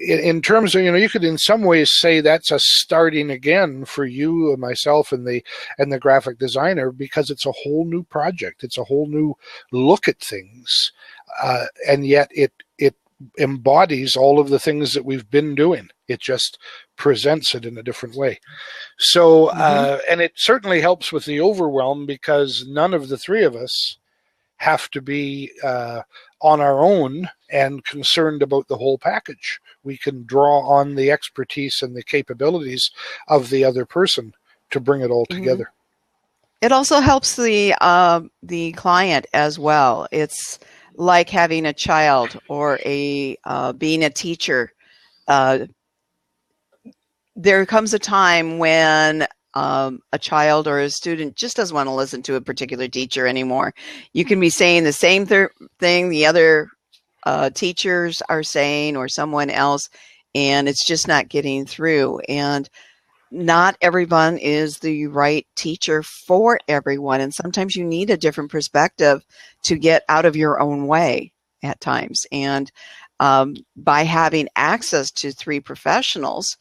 in terms of, you could in some ways say that's a starting again for you and myself and the graphic designer, because it's a whole new project. It's a whole new look at things. And yet it embodies all of the things that we've been doing. It just presents it in a different way. So, and it certainly helps with the overwhelm, because none of the three of us have to be on our own and concerned about the whole package. We can draw on the expertise and the capabilities of the other person to bring it all together. It also helps the client as well. It's like having a child or being a teacher. There comes a time when a child or a student just doesn't want to listen to a particular teacher anymore. You can be saying the same thing the other teachers are saying, or someone else, and it's just not getting through. And not everyone is the right teacher for everyone. And sometimes you need a different perspective to get out of your own way at times. And by having access to three professionals,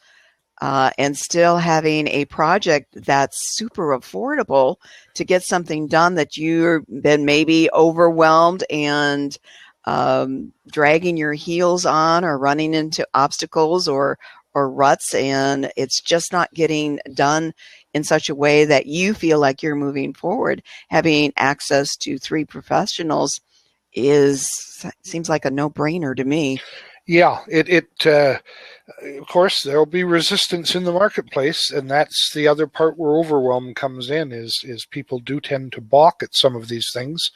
and still having a project that's super affordable to get something done that you've been maybe overwhelmed and dragging your heels on, or running into obstacles or ruts, and it's just not getting done in such a way that you feel like you're moving forward. Having access to three professionals seems like a no-brainer to me. Yeah, of course, there'll be resistance in the marketplace, and that's the other part where overwhelm comes in, is people do tend to balk at some of these things.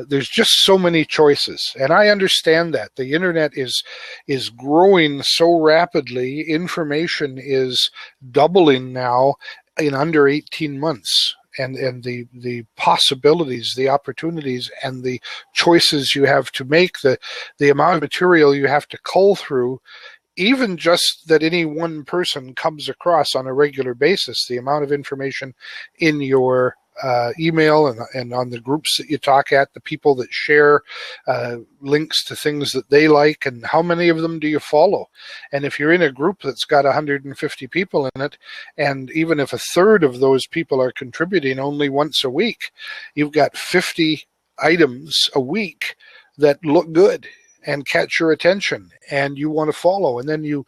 There's just so many choices, and I understand that. The internet is growing so rapidly. Information is doubling now in under 18 months. And the possibilities, the opportunities, and the choices you have to make, the amount of material you have to cull through, even just that any one person comes across on a regular basis, the amount of information in your email and on the groups that you talk at, the people that share links to things that they like, and how many of them do you follow? And if you're in a group that's got 150 people in it, and even if a third of those people are contributing only once a week, you've got 50 items a week that look good. and catch your attention, and you want to follow, and then you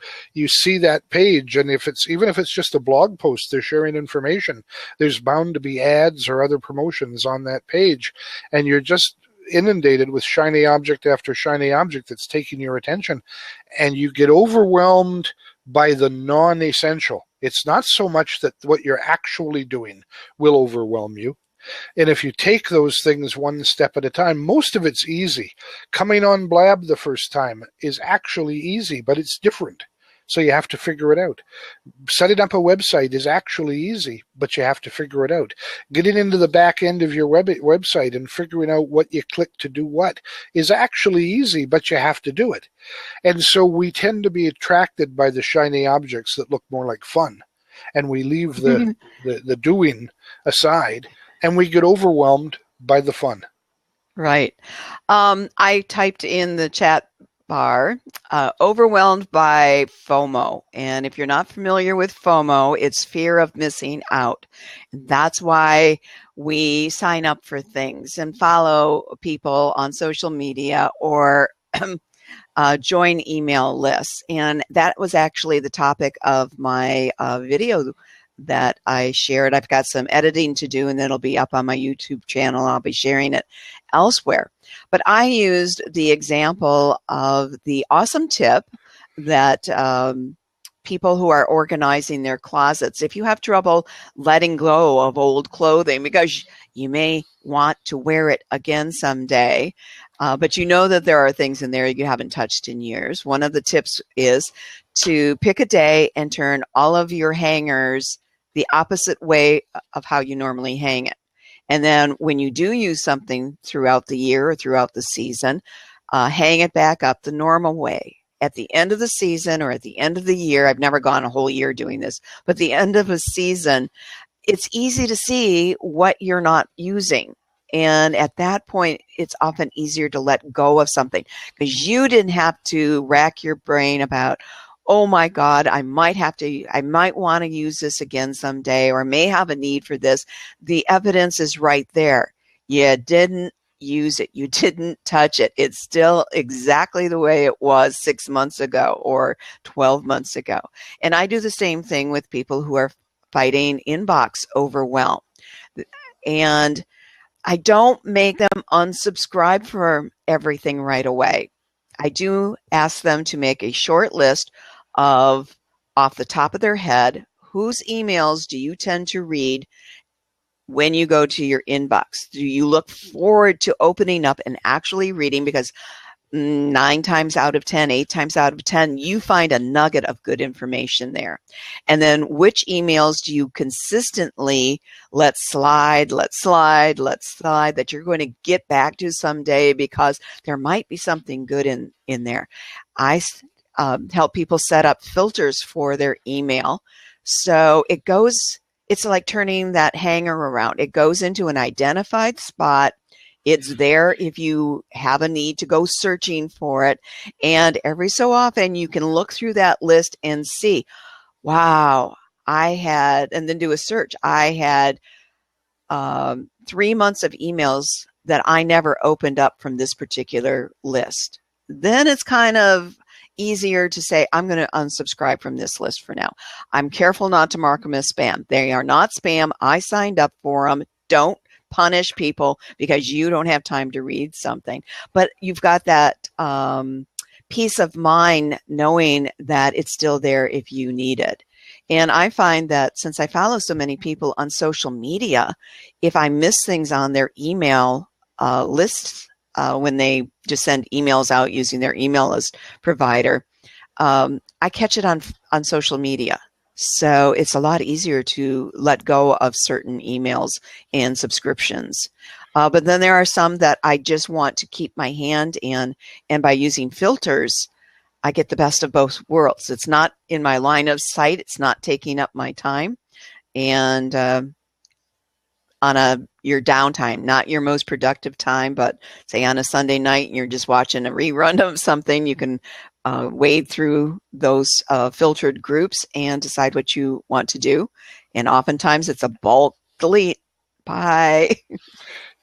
see that page, and even if it's just a blog post, they're sharing information, there's bound to be ads or other promotions on that page, and you're just inundated with shiny object after shiny object that's taking your attention, and you get overwhelmed by the non-essential. It's not so much that what you're actually doing will overwhelm you. And if you take those things one step at a time, most of it's easy. Coming on Blab the first time is actually easy, but it's different. So you have to figure it out. Setting up a website is actually easy, but you have to figure it out. Getting into the back end of your website and figuring out what you click to do what is actually easy, but you have to do it. And so we tend to be attracted by the shiny objects that look more like fun. And we leave the doing aside, and we get overwhelmed by the fun. Right. I typed in the chat bar, overwhelmed by FOMO. And if you're not familiar with FOMO, it's fear of missing out. And that's why we sign up for things and follow people on social media or join email lists. And that was actually the topic of my video that I shared. I've got some editing to do, and then it'll be up on my YouTube channel. I'll be sharing it elsewhere. But I used the example of the awesome tip that people who are organizing their closets, if you have trouble letting go of old clothing because you may want to wear it again someday, but you know that there are things in there you haven't touched in years, one of the tips is to pick a day and turn all of your hangers the opposite way of how you normally hang it. And then when you do use something throughout the year or throughout the season, hang it back up the normal way. At the end of the season or at the end of the year, I've never gone a whole year doing this, but the end of a season, it's easy to see what you're not using. And at that point, it's often easier to let go of something because you didn't have to rack your brain about, oh my God, I might want to use this again someday, or may have a need for this. The evidence is right there. You didn't use it. You didn't touch it. It's still exactly the way it was 6 months ago or 12 months ago. And I do the same thing with people who are fighting inbox overwhelm. And I don't make them unsubscribe for everything right away. I do ask them to make a short list of, off the top of their head, whose emails do you tend to read when you go to your inbox? Do you look forward to opening up and actually reading? Because 9 times out of 10, 8 times out of 10, you find a nugget of good information there. And then which emails do you consistently let slide, that you're going to get back to someday because there might be something good in there. I help people set up filters for their email. So it's like turning that hanger around. It goes into an identified spot. It's there if you have a need to go searching for it. And every so often you can look through that list and see, wow, and then do a search. I had 3 months of emails that I never opened up from this particular list. Then it's kind of easier to say, I'm going to unsubscribe from this list for now. I'm careful not to mark them as spam. They are not spam. I signed up for them. Don't punish people because you don't have time to read something. But you've got that peace of mind knowing that it's still there if you need it. And I find that since I follow so many people on social media, if I miss things on their email lists, when they just send emails out using their email list provider, I catch it on social media. So it's a lot easier to let go of certain emails and subscriptions. But then there are some that I just want to keep my hand in. And by using filters, I get the best of both worlds. It's not in my line of sight. It's not taking up my time. And on your downtime, not your most productive time, but say on a Sunday night and you're just watching a rerun of something, you can wade through those filtered groups and decide what you want to do. And oftentimes it's a bulk delete Bye.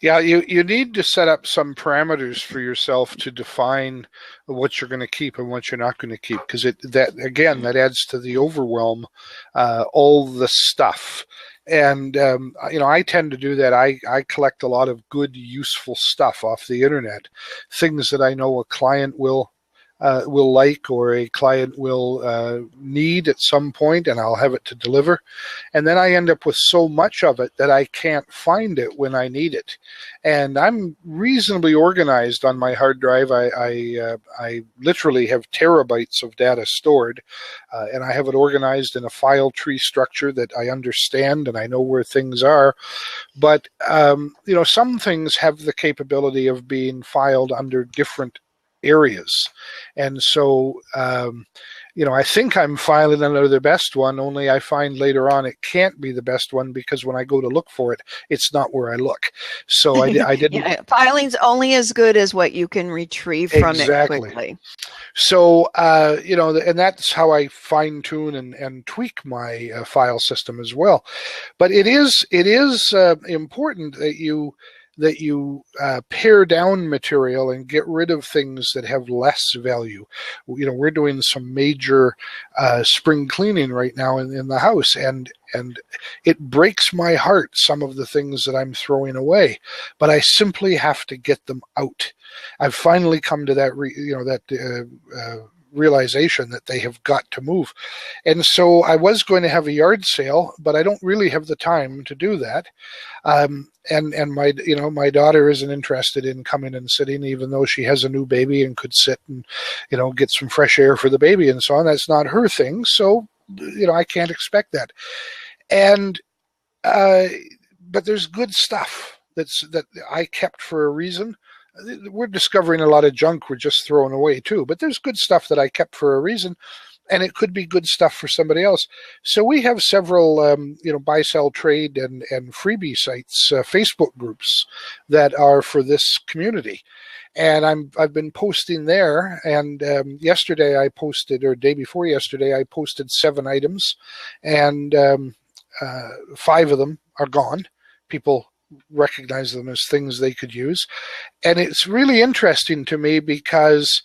Yeah, you need to set up some parameters for yourself to define what you're going to keep and what you're not going to keep, because that adds to the overwhelm, all the stuff. And I tend to do that. I collect a lot of good, useful stuff off the internet, things that I know a client will like, or a client will need at some point, and I'll have it to deliver. And then I end up with so much of it that I can't find it when I need it. And I'm reasonably organized on my hard drive. I literally have terabytes of data stored, and I have it organized in a file tree structure that I understand, and I know where things are. But some things have the capability of being filed under different areas. And so, I think I'm filing under the best one, only I find later on it can't be the best one, because when I go to look for it, it's not where I look. So I didn't. Yeah, filing's only as good as what you can retrieve from it quickly. So, and that's how I fine tune and tweak my file system as well. But it is important that you pare down material and get rid of things that have less value. We're doing some major spring cleaning right now in the house, and it breaks my heart, some of the things that I'm throwing away, but I simply have to get them out. I've finally come to that realization that they have got to move. And so I was going to have a yard sale, but I don't really have the time to do that. And my daughter isn't interested in coming and sitting, even though she has a new baby and could sit and, get some fresh air for the baby and so on. That's not her thing. So, I can't expect that. And, but there's good stuff that I kept for a reason. We're discovering a lot of junk we're just throwing away too, but there's good stuff that I kept for a reason, and it could be good stuff for somebody else. So we have several, buy, sell, trade and freebie sites, Facebook groups that are for this community. And I've been posting there, and yesterday I posted, or day before yesterday, I posted 7 items, and 5 of them are gone. People recognize them as things they could use. And it's really interesting to me because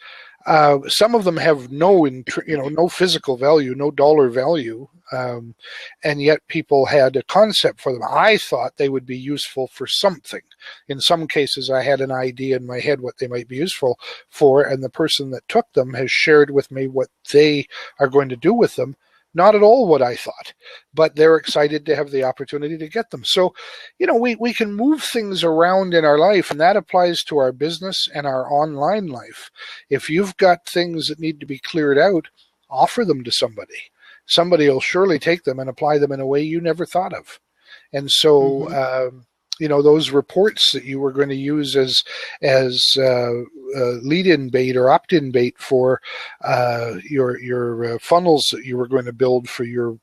some of them have no physical value, no dollar value, and yet people had a concept for them. I thought they would be useful for something. In some cases, I had an idea in my head what they might be useful for, and the person that took them has shared with me what they are going to do with them. Not at all what I thought, but they're excited to have the opportunity to get them. So, we can move things around in our life, and that applies to our business and our online life. If you've got things that need to be cleared out, offer them to somebody. Somebody will surely take them and apply them in a way you never thought of. And so, those reports that you were going to use as lead-in bait or opt-in bait for your funnels that you were going to build for your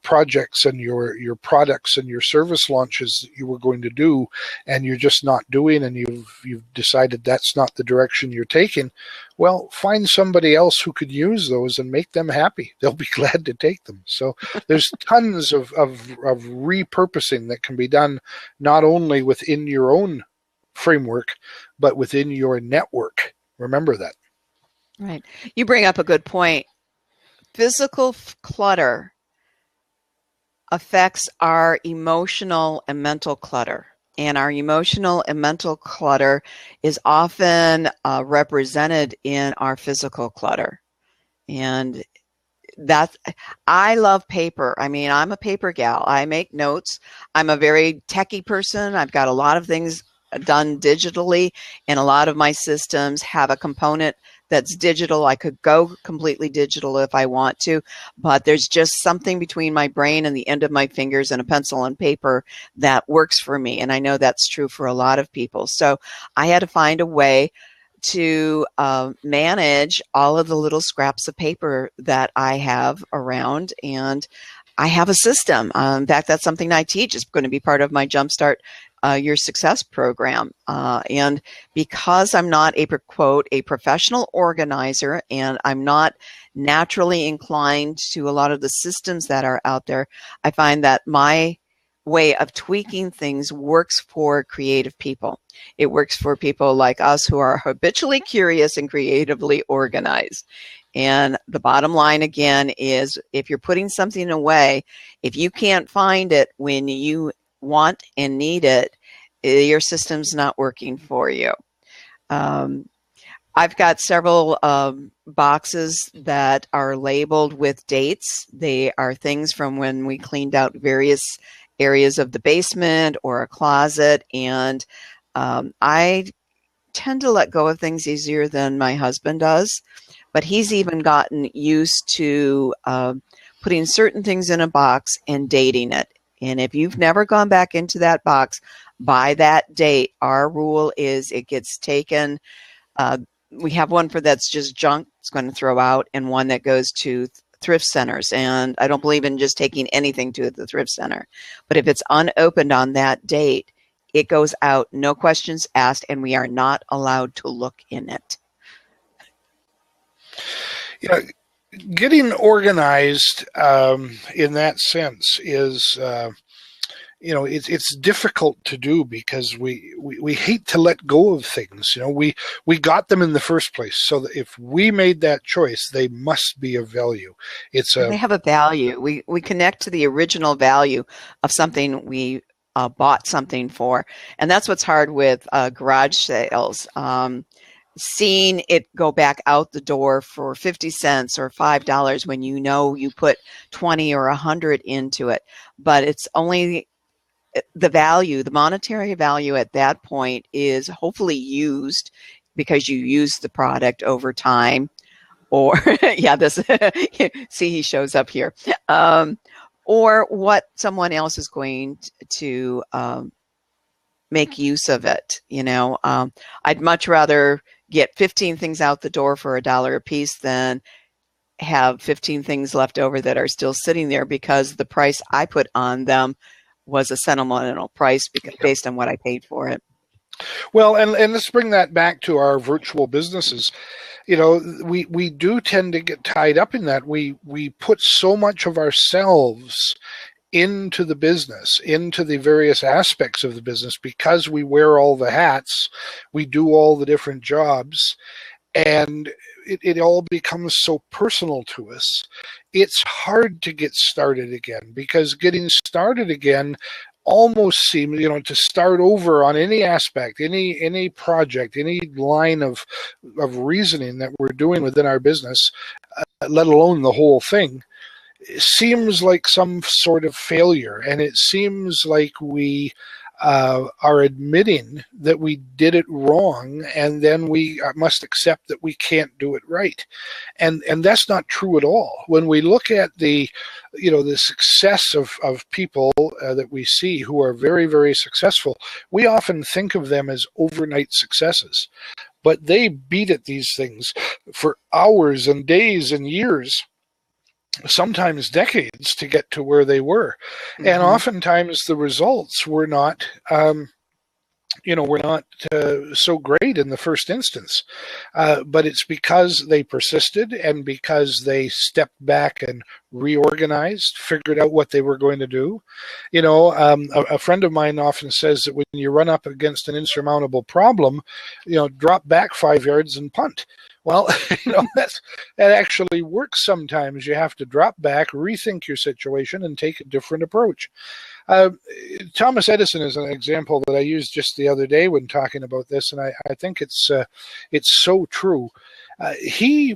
projects and your products and your service launches that you were going to do, and you're just not doing, and you've decided that's not the direction you're taking. Well, find somebody else who could use those and make them happy. They'll be glad to take them. So there's tons of repurposing that can be done, not only within your own framework, but within your network. Remember that. Right. You bring up a good point. Physical clutter affects our emotional and mental clutter. And our emotional and mental clutter is often represented in our physical clutter. And I love paper. I mean, I'm a paper gal. I make notes. I'm a very techie person. I've got a lot of things done digitally, and a lot of my systems have a component that's digital. I could go completely digital if I want to, but there's just something between my brain and the end of my fingers and a pencil and paper that works for me. And I know that's true for a lot of people. So I had to find a way to manage all of the little scraps of paper that I have around, and I have a system. In fact, that's something I teach. It's going to be part of my Jumpstart Your Success program. And because I'm not a professional organizer, and I'm not naturally inclined to a lot of the systems that are out there, I find that my way of tweaking things works for creative people. It works for people like us who are habitually curious and creatively organized. And the bottom line again is, if you're putting something away, if you can't find it when you want and need it, your system's not working for you. I've got several boxes that are labeled with dates. They are things from when we cleaned out various areas of the basement or a closet. And I tend to let go of things easier than my husband does. But he's even gotten used to putting certain things in a box and dating it. And if you've never gone back into that box by that date, our rule is it gets taken. We have one for that's just junk, it's going to throw out, and one that goes to thrift centers. And I don't believe in just taking anything to the thrift center. But if it's unopened on that date, it goes out, no questions asked, and we are not allowed to look in it. Yeah, getting organized in that sense is, it's difficult to do because we hate to let go of things. We got them in the first place, so that if we made that choice, they must be of value. They have a value. We connect to the original value of something we bought something for, and that's what's hard with garage sales. Seeing it go back out the door for 50 cents or $5 when you know you put 20 or 100 into it, but it's only the value, the monetary value at that point is hopefully used because you use the product over time. Or yeah, this see, he shows up here. Or what someone else is going to make use of it. I'd much rather get 15 things out the door for $1 a piece than have 15 things left over that are still sitting there because the price I put on them was a sentimental price based on what I paid for it. Well, and let's bring that back to our virtual businesses. We do tend to get tied up in that. We put so much of ourselves into the business, into the various aspects of the business, because we wear all the hats, we do all the different jobs, and it all becomes so personal to us. It's hard to get started again, because getting started again almost seems, to start over on any aspect, any project, any line of reasoning that we're doing within our business, let alone the whole thing, seems like some sort of failure. And it seems like we are admitting that we did it wrong, and then we must accept that we can't do it right. And that's not true at all. When we look at the success of people that we see who are very, very successful, we often think of them as overnight successes. But they beat at these things for hours and days and years, sometimes decades, to get to where they were. Mm-hmm. And oftentimes the results were not, so great in the first instance. But it's because they persisted and because they stepped back and reorganized, figured out what they were going to do. A friend of mine often says that when you run up against an insurmountable problem, drop back 5 yards and punt. Well, that actually works sometimes. You have to drop back, rethink your situation, and take a different approach. Thomas Edison is an example that I used just the other day when talking about this, and I think it's so true. He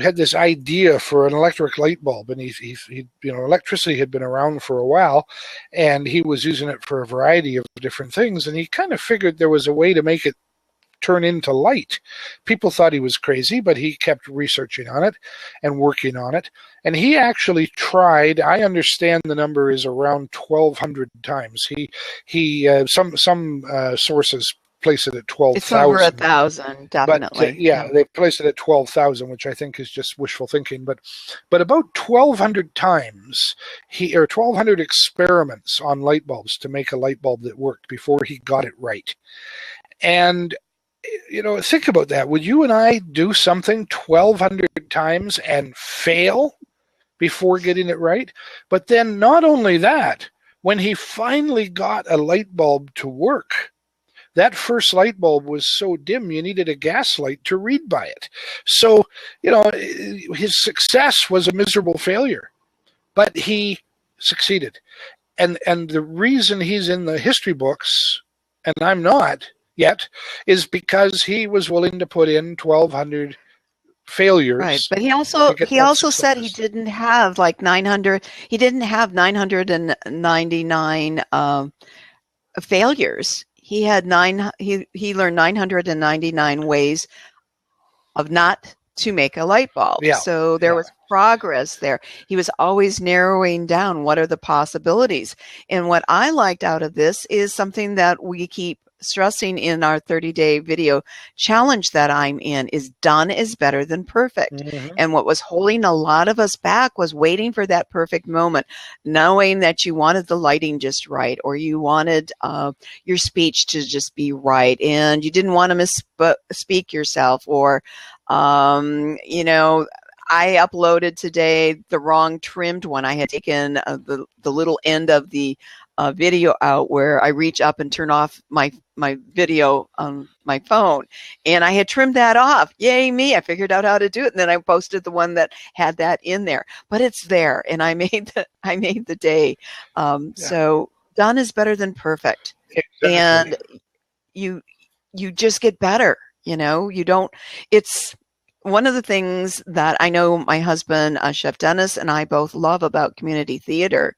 had this idea for an electric light bulb, and he electricity had been around for a while, and he was using it for a variety of different things, and he kind of figured there was a way to make it turn into light. People thought he was crazy, but he kept researching on it and working on it. And he actually tried, I understand the number is around 1,200 times. Some sources place it at 12,000. It's over 1,000, definitely. But, they place it at 12,000, which I think is just wishful thinking. But about 1,200 times, 1,200 experiments on light bulbs to make a light bulb that worked before he got it right. And think about that. Would you and I do something 1,200 times and fail before getting it right? But then not only that, when he finally got a light bulb to work, that first light bulb was so dim you needed a gas light to read by it. So, his success was a miserable failure, but he succeeded. And the reason he's in the history books, and I'm not yet, is because he was willing to put in 1,200 failures. Right, but he also said he didn't have like 900. He didn't have 999 failures. He had he learned 999 ways of not to make a light bulb. Yeah. So there was progress there. He was always narrowing down what are the possibilities. And what I liked out of this is something that we keep stressing in our 30-day video challenge that I'm in is done is better than perfect. Mm-hmm. And what was holding a lot of us back was waiting for that perfect moment, knowing that you wanted the lighting just right, or you wanted your speech to just be right, and you didn't want to misspeak yourself, or I uploaded today the wrong trimmed one. I had taken the little end of the video out where I reach up and turn off my video on my phone, and I had trimmed that off. Yay me, I figured out how to do it, and then I posted the one that had that in there. But it's there, and I made the day. So done is better than perfect. Exactly. And you just get better. It's one of the things that I know my husband, Chef Dennis, and I both love about community theater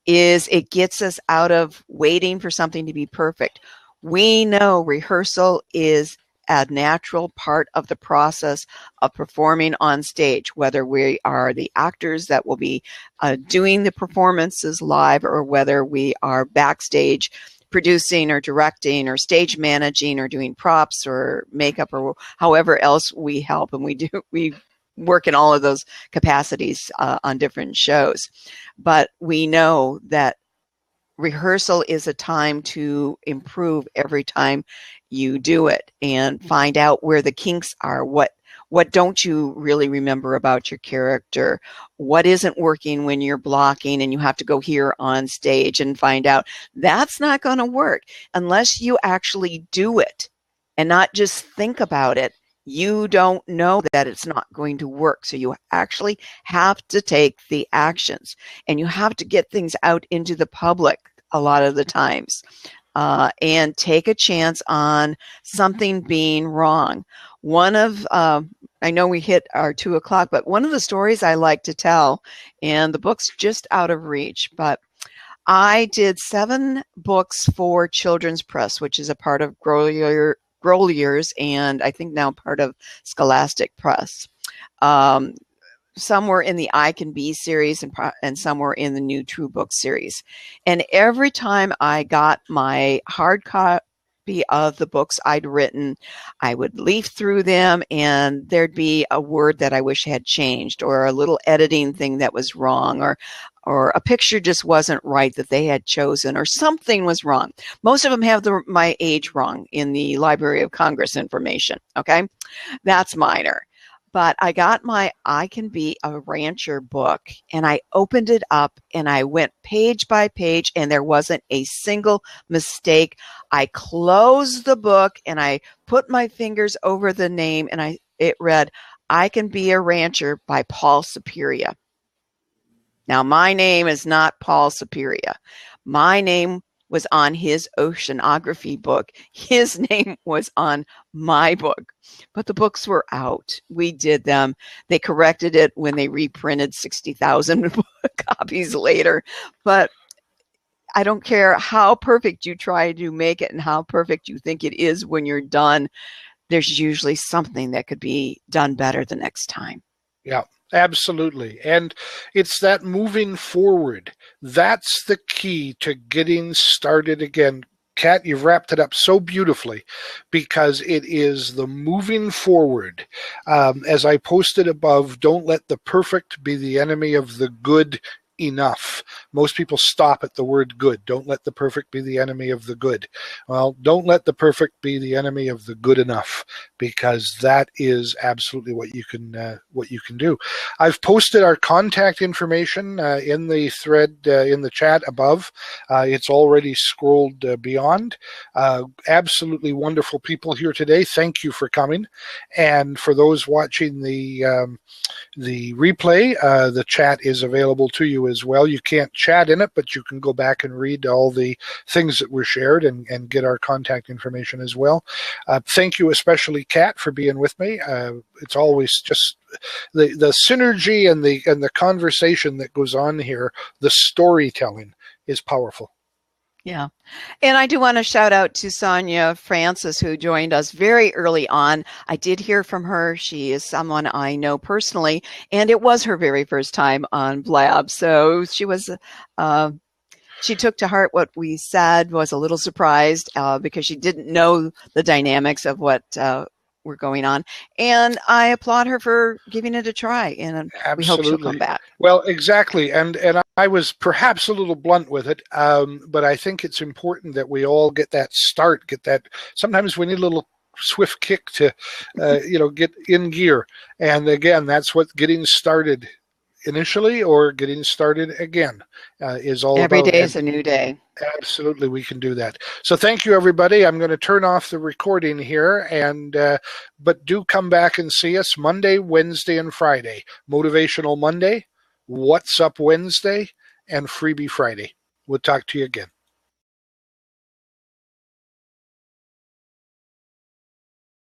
is it gets us out of waiting for something to be perfect. We know rehearsal is a natural part of the process of performing on stage, whether we are the actors that will be doing the performances live, or whether we are backstage producing or directing or stage managing or doing props or makeup or however else we help. And we work in all of those capacities on different shows. But we know that rehearsal is a time to improve every time you do it and find out where the kinks are. What don't you really remember about your character? What isn't working when you're blocking and you have to go here on stage and find out that's not going to work unless you actually do it and not just think about it. You don't know that it's not going to work. So you actually have to take the actions, and you have to get things out into the public a lot of the times, and take a chance on something being wrong. One of, I know we hit our 2 o'clock, but one of the stories I like to tell, and the book's just out of reach, but I did 7 books for Children's Press, which is a part of Grolier's, and I think now part of Scholastic Press. Some were in the I Can Be series, and some were in the New True Book series. And every time I got my hard copy of the books I'd written, I would leaf through them, and there'd be a word that I wish had changed, or a little editing thing that was wrong, or a picture just wasn't right that they had chosen, or something was wrong. Most of them have my age wrong in the Library of Congress information. Okay, that's minor. But I got my I Can Be a Rancher book, and I opened it up and I went page by page, and there wasn't a single mistake. I closed the book and I put my fingers over the name, and it read, I Can Be a Rancher by Paul Superior. Now, my name is not Paul Superior. My name was on his oceanography book. His name was on my book, but the books were out. We did them. They corrected it when they reprinted 60,000 copies later. But I don't care how perfect you try to make it and how perfect you think it is when you're done. There's usually something that could be done better the next time. Yeah. Absolutely. And it's that moving forward. That's the key to getting started again. Kat, you've wrapped it up so beautifully, because it is the moving forward. As I posted above, don't let the perfect be the enemy of the good enough. Most people stop at the word good. Don't let the perfect be the enemy of the good. Well, don't let the perfect be the enemy of the good enough, because that is absolutely what you can do. I've posted our contact information in the thread in the chat above. It's already scrolled beyond. Absolutely wonderful people here today. Thank you for coming. And for those watching the replay, the chat is available to you as well. You can't chat in it, but you can go back and read all the things that were shared and get our contact information as well. Thank you especially, Kat, for being with me. It's always just the synergy and the conversation that goes on here. The storytelling is powerful. Yeah. And I do want to shout out to Sonia Francis, who joined us very early on. I did hear from her. She is someone I know personally, and it was her very first time on Blab. So she was, she took to heart what we said, was a little surprised because she didn't know the dynamics of what were going on. And I applaud her for giving it a try, and we hope she'll come back. Well, exactly. And I was perhaps a little blunt with it, but I think it's important that we all get that start, get that. Sometimes we need a little swift kick to, get in gear. And again, that's what getting started initially or getting started again is all about. Every day is a new day. Absolutely, we can do that. So thank you, everybody. I'm going to turn off the recording here, and but do come back and see us Monday, Wednesday, and Friday. Motivational Monday, What's Up Wednesday, and Freebie Friday. We'll talk to you again.